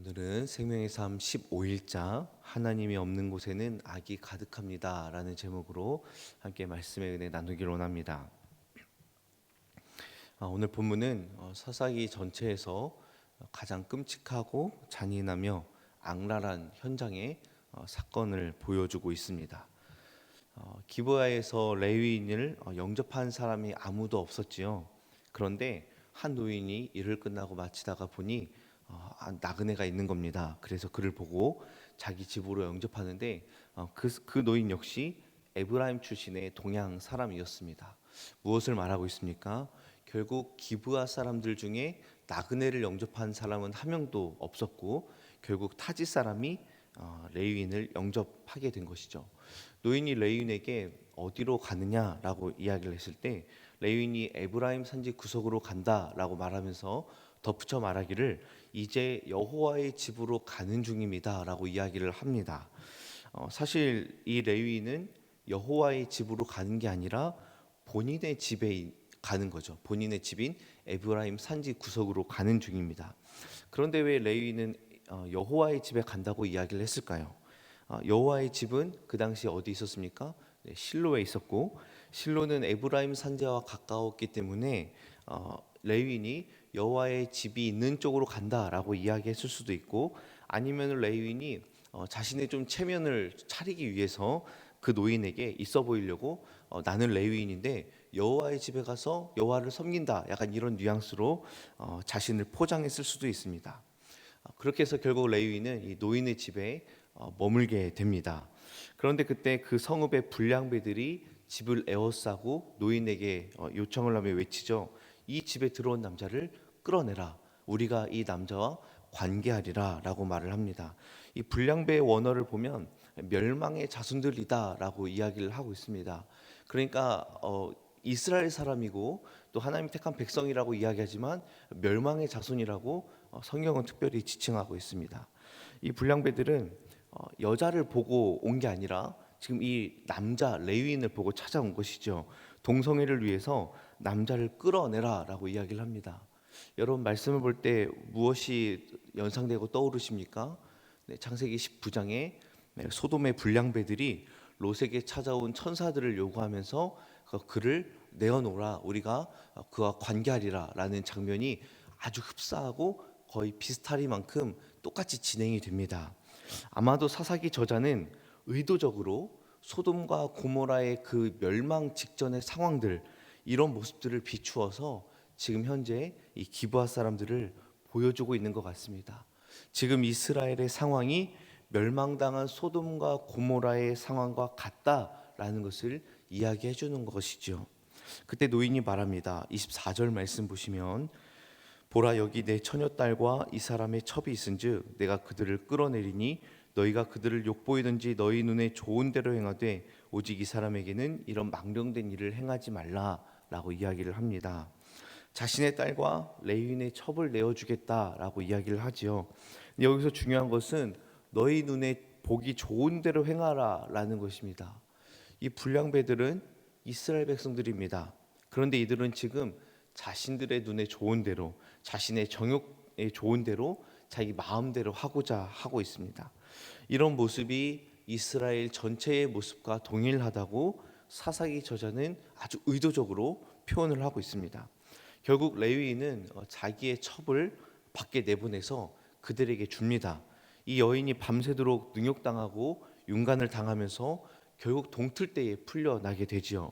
오늘은 생명의 삶 15일자 하나님이 없는 곳에는 악이 가득합니다 라는 제목으로 함께 말씀의 은혜 나누기를 원합니다. 오늘 본문은 사사기 전체에서 가장 끔찍하고 잔인하며 악랄한 현장의 사건을 보여주고 있습니다. 기브아에서 레위인을 영접한 사람이 아무도 없었지요. 그런데 한 노인이 일을 끝나고 마치다가 보니 나그네가 있는 겁니다. 그래서 그를 보고 자기 집으로 영접하는데 그 노인 역시 에브라임 출신의 동양 사람이었습니다. 무엇을 말하고 있습니까? 결국 기브아 사람들 중에 나그네를 영접한 사람은 한 명도 없었고 결국 타지 사람이 레위인을 영접하게 된 것이죠. 노인이 레위인에게 어디로 가느냐라고 이야기를 했을 때 레위인이 에브라임 산지 구석으로 간다라고 말하면서 덧붙여 말하기를 이제 여호와의 집으로 가는 중입니다라고 이야기를 합니다. 사실 이 레위인은 여호와의 집으로 가는 게 아니라 본인의 집에 가는 거죠. 본인의 집인 에브라임 산지 구석으로 가는 중입니다. 그런데 왜 레위인은 여호와의 집에 간다고 이야기를 했을까요? 여호와의 집은 그 당시 어디 있었습니까? 실로에 있었고 실로는 에브라임 산지와 가까웠기 때문에 레위인이 여호와의 집이 있는 쪽으로 간다라고 이야기했을 수도 있고 아니면 레위인이 자신의 좀 체면을 차리기 위해서 그 노인에게 있어 보이려고 나는 레위인인데 여호와의 집에 가서 여호와를 섬긴다 약간 이런 뉘앙스로 자신을 포장했을 수도 있습니다. 그렇게 해서 결국 레위인은 이 노인의 집에 머물게 됩니다. 그런데 그때 그 성읍의 불량배들이 집을 에워싸고 노인에게 요청을 하며 외치죠. 이 집에 들어온 남자를 끌어내라. 우리가 이 남자와 관계하리라 라고 말을 합니다. 이 불량배의 원어를 보면 멸망의 자손들이다 라고 이야기를 하고 있습니다. 그러니까 이스라엘 사람이고 또 하나님 택한 백성이라고 이야기하지만 멸망의 자손이라고 성경은 특별히 지칭하고 있습니다. 이 불량배들은 여자를 보고 온 게 아니라 지금 이 남자 레위인을 보고 찾아온 것이죠. 동성애를 위해서 남자를 끌어내라 라고 이야기를 합니다. 여러분 말씀을 볼 때 무엇이 연상되고 떠오르십니까? 창세기 19장에 소돔의 불량배들이 롯에게 찾아온 천사들을 요구하면서 그를 내어놓으라 우리가 그와 관계하리라 라는 장면이 아주 흡사하고 거의 비슷하리만큼 똑같이 진행이 됩니다. 아마도 사사기 저자는 의도적으로 소돔과 고모라의 그 멸망 직전의 상황들 이런 모습들을 비추어서 지금 현재 이 기브아 사람들을 보여주고 있는 것 같습니다. 지금 이스라엘의 상황이 멸망당한 소돔과 고모라의 상황과 같다라는 것을 이야기해 주는 것이죠. 그때 노인이 말합니다. 24절 말씀 보시면 보라 여기 내 처녀딸과 이 사람의 첩이 있은즉 내가 그들을 끌어내리니 너희가 그들을 욕보이든지 너희 눈에 좋은 대로 행하되 오직 이 사람에게는 이런 망령된 일을 행하지 말라라고 이야기를 합니다. 자신의 딸과 레위인의 첩을 내어주겠다라고 이야기를 하지요. 여기서 중요한 것은 너희 눈에 보기 좋은 대로 행하라라는 것입니다. 이 불량배들은 이스라엘 백성들입니다. 그런데 이들은 지금 자신들의 눈에 좋은 대로 자신의 정욕에 좋은 대로 자기 마음대로 하고자 하고 있습니다. 이런 모습이 이스라엘 전체의 모습과 동일하다고 사사기 저자는 아주 의도적으로 표현을 하고 있습니다. 결국 레위인은 자기의 첩을 밖에 내보내서 그들에게 줍니다. 이 여인이 밤새도록 능욕당하고 윤간을 당하면서 결국 동틀대에 풀려나게 되지요.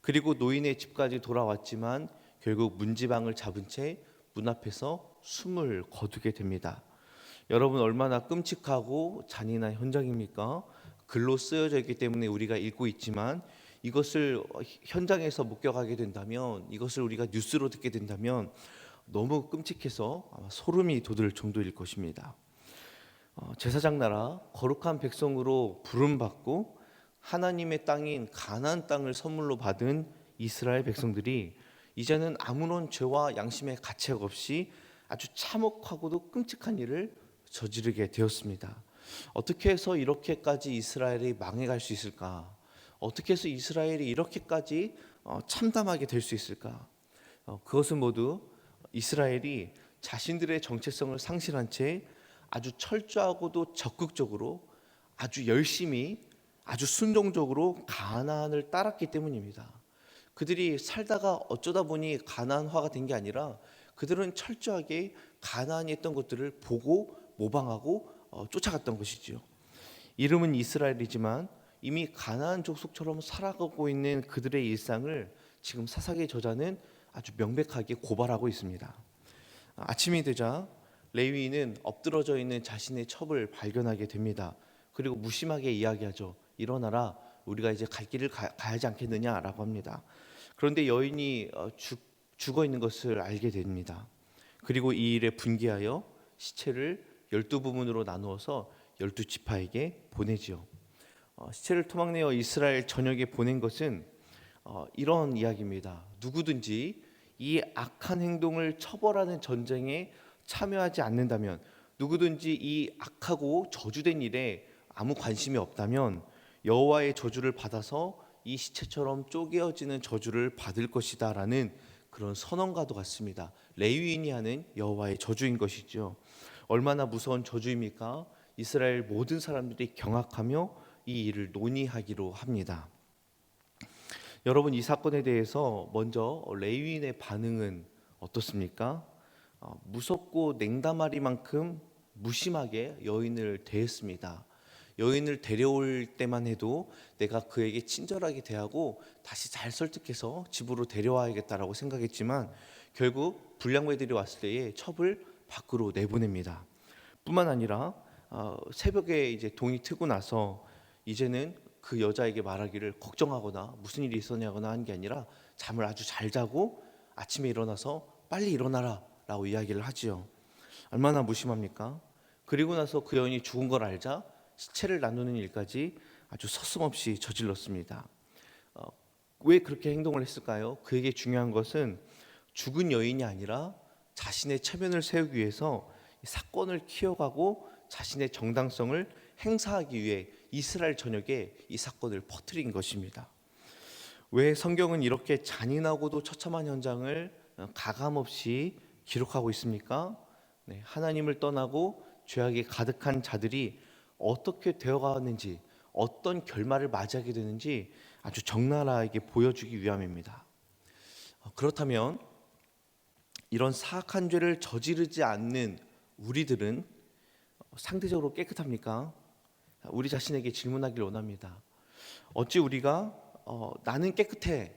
그리고 노인의 집까지 돌아왔지만 결국 문지방을 잡은 채 문 앞에서 숨을 거두게 됩니다. 여러분 얼마나 끔찍하고 잔인한 현장입니까? 글로 쓰여져 있기 때문에 우리가 읽고 있지만 이것을 현장에서 목격하게 된다면 이것을 우리가 뉴스로 듣게 된다면 너무 끔찍해서 아마 소름이 돋을 정도일 것입니다. 제사장 나라 거룩한 백성으로 부름받고 하나님의 땅인 가나안 땅을 선물로 받은 이스라엘 백성들이 이제는 아무런 죄와 양심의 가책 없이 아주 참혹하고도 끔찍한 일을 저지르게 되었습니다. 어떻게 해서 이렇게까지 이스라엘이 망해갈 수 있을까? 어떻게 해서 이스라엘이 이렇게까지 참담하게 될 수 있을까? 그것은 모두 이스라엘이 자신들의 정체성을 상실한 채 아주 철저하고도 적극적으로 아주 열심히 아주 순종적으로 가나안을 따랐기 때문입니다. 그들이 살다가 어쩌다 보니 가나안화가 된 게 아니라 그들은 철저하게 가나안에 있던 것들을 보고 모방하고 쫓아갔던 것이지요. 이름은 이스라엘이지만 이미 가나안 족속처럼 살아가고 있는 그들의 일상을 지금 사사기 저자는 아주 명백하게 고발하고 있습니다. 아침이 되자 레위인은 엎드러져 있는 자신의 첩을 발견하게 됩니다. 그리고 무심하게 이야기하죠. 일어나라, 우리가 이제 갈 길을 가야지 않겠느냐라고 합니다. 그런데 여인이 죽어 있는 것을 알게 됩니다. 그리고 이 일에 분개하여 시체를 12부분으로 나누어서 12지파에게 보내지요. 시체를 토막내어 이스라엘 전역에 보낸 것은 이런 이야기입니다. 누구든지 이 악한 행동을 처벌하는 전쟁에 참여하지 않는다면, 누구든지 이 악하고 저주된 일에 아무 관심이 없다면 여호와의 저주를 받아서 이 시체처럼 쪼개어지는 저주를 받을 것이다 라는 그런 선언과도 같습니다. 레위인이 하는 여호와의 저주인 것이죠. 얼마나 무서운 저주입니까? 이스라엘 모든 사람들이 경악하며 이 일을 논의하기로 합니다. 여러분, 이 사건에 대해서 먼저 레위인의 반응은 어떻습니까? 무섭고 냉담하리만큼 무심하게 여인을 대했습니다. 여인을 데려올 때만 해도 내가 그에게 친절하게 대하고 다시 잘 설득해서 집으로 데려와야겠다라고 생각했지만 결국 불량배들이 왔을 때에 첩을 밖으로 내보냅니다. 뿐만 아니라 새벽에 이제 동이 트고 나서 이제는 그 여자에게 말하기를 걱정하거나 무슨 일이 있었냐거나 한 게 아니라 잠을 아주 잘 자고 아침에 일어나서 빨리 일어나라 라고 이야기를 하지요. 얼마나 무심합니까? 그리고 나서 그 여인이 죽은 걸 알자 시체를 나누는 일까지 아주 서슴없이 저질렀습니다. 왜 그렇게 행동을 했을까요? 그에게 중요한 것은 죽은 여인이 아니라 자신의 체면을 세우기 위해서 사건을 키워가고 자신의 정당성을 행사하기 위해 이스라엘 전역에 이 사건을 퍼뜨린 것입니다. 왜 성경은 이렇게 잔인하고도 처참한 현장을 가감없이 기록하고 있습니까? 네, 하나님을 떠나고 죄악이 가득한 자들이 어떻게 되어가는지, 어떤 결말을 맞이하게 되는지 아주 적나라하게 보여주기 위함입니다. 그렇다면 이런 사악한 죄를 저지르지 않는 우리들은 상대적으로 깨끗합니까? 우리 자신에게 질문하길 원합니다. 어찌 우리가 나는 깨끗해,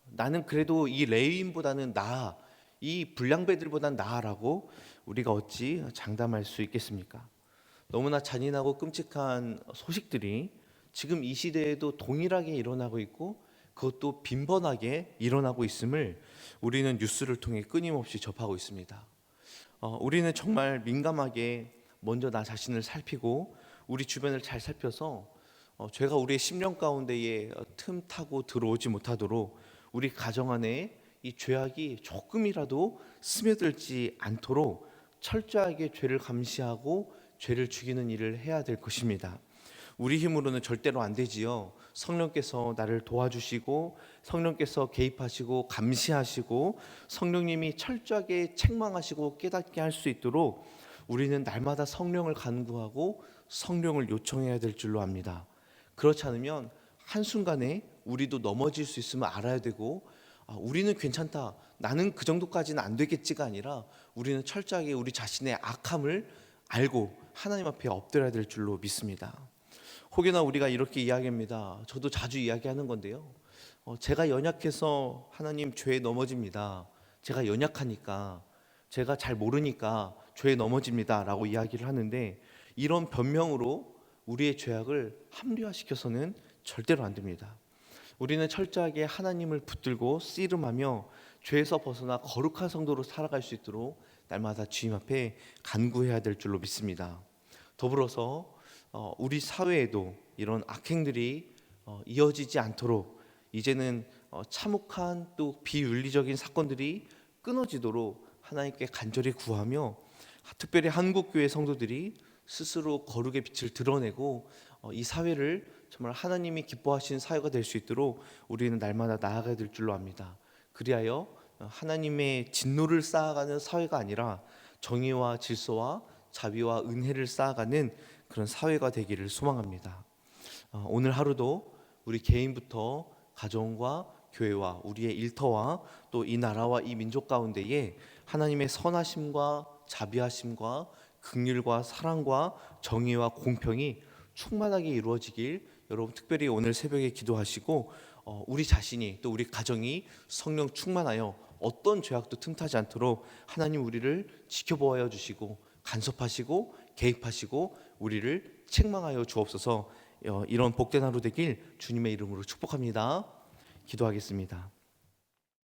나는 그래도 이 레위인보다는 나아, 이 불량배들보다는 나아라고 우리가 어찌 장담할 수 있겠습니까? 너무나 잔인하고 끔찍한 소식들이 지금 이 시대에도 동일하게 일어나고 있고 그것도 빈번하게 일어나고 있음을 우리는 뉴스를 통해 끊임없이 접하고 있습니다. 우리는 정말 민감하게 먼저 나 자신을 살피고 우리 주변을 잘 살펴서 죄가 우리의 심령 가운데에 틈타고 들어오지 못하도록 우리 가정 안에 이 죄악이 조금이라도 스며들지 않도록 철저하게 죄를 감시하고 죄를 죽이는 일을 해야 될 것입니다. 우리 힘으로는 절대로 안 되지요. 성령께서 나를 도와주시고 성령께서 개입하시고 감시하시고 성령님이 철저하게 책망하시고 깨닫게 할 수 있도록 우리는 날마다 성령을 간구하고 성령을 요청해야 될 줄로 압니다. 그렇지 않으면 한순간에 우리도 넘어질 수 있음을 알아야 되고 우리는 괜찮다, 나는 그 정도까지는 안 되겠지가 아니라 우리는 철저하게 우리 자신의 악함을 알고 하나님 앞에 엎드려야 될 줄로 믿습니다. 혹여나 우리가 이렇게 이야기합니다. 저도 자주 이야기하는 건데요. 제가 연약해서 하나님 죄에 넘어집니다. 제가 연약하니까, 제가 잘 모르니까 죄에 넘어집니다 라고 이야기를 하는데 이런 변명으로 우리의 죄악을 합리화시켜서는 절대로 안 됩니다. 우리는 철저하게 하나님을 붙들고 씨름하며 죄에서 벗어나 거룩한 성도로 살아갈 수 있도록 날마다 주님 앞에 간구해야 될 줄로 믿습니다. 더불어서 우리 사회에도 이런 악행들이 이어지지 않도록 이제는 참혹한 또 비윤리적인 사건들이 끊어지도록 하나님께 간절히 구하며 특별히 한국교회 성도들이 스스로 거룩의 빛을 드러내고 이 사회를 정말 하나님이 기뻐하시는 사회가 될 수 있도록 우리는 날마다 나아가야 될 줄로 압니다. 그리하여 하나님의 진노를 쌓아가는 사회가 아니라 정의와 질서와 자비와 은혜를 쌓아가는 그런 사회가 되기를 소망합니다. 오늘 하루도 우리 개인부터 가정과 교회와 우리의 일터와 또 이 나라와 이 민족 가운데에 하나님의 선하심과 자비하심과 긍휼과 사랑과 정의와 공평이 충만하게 이루어지길 여러분 특별히 오늘 새벽에 기도하시고 우리 자신이 또 우리 가정이 성령 충만하여 어떤 죄악도 틈타지 않도록 하나님 우리를 지켜보아 주시고 간섭하시고 개입하시고 우리를 책망하여 주옵소서. 이런 복된 하루 되길 주님의 이름으로 축복합니다. 기도하겠습니다.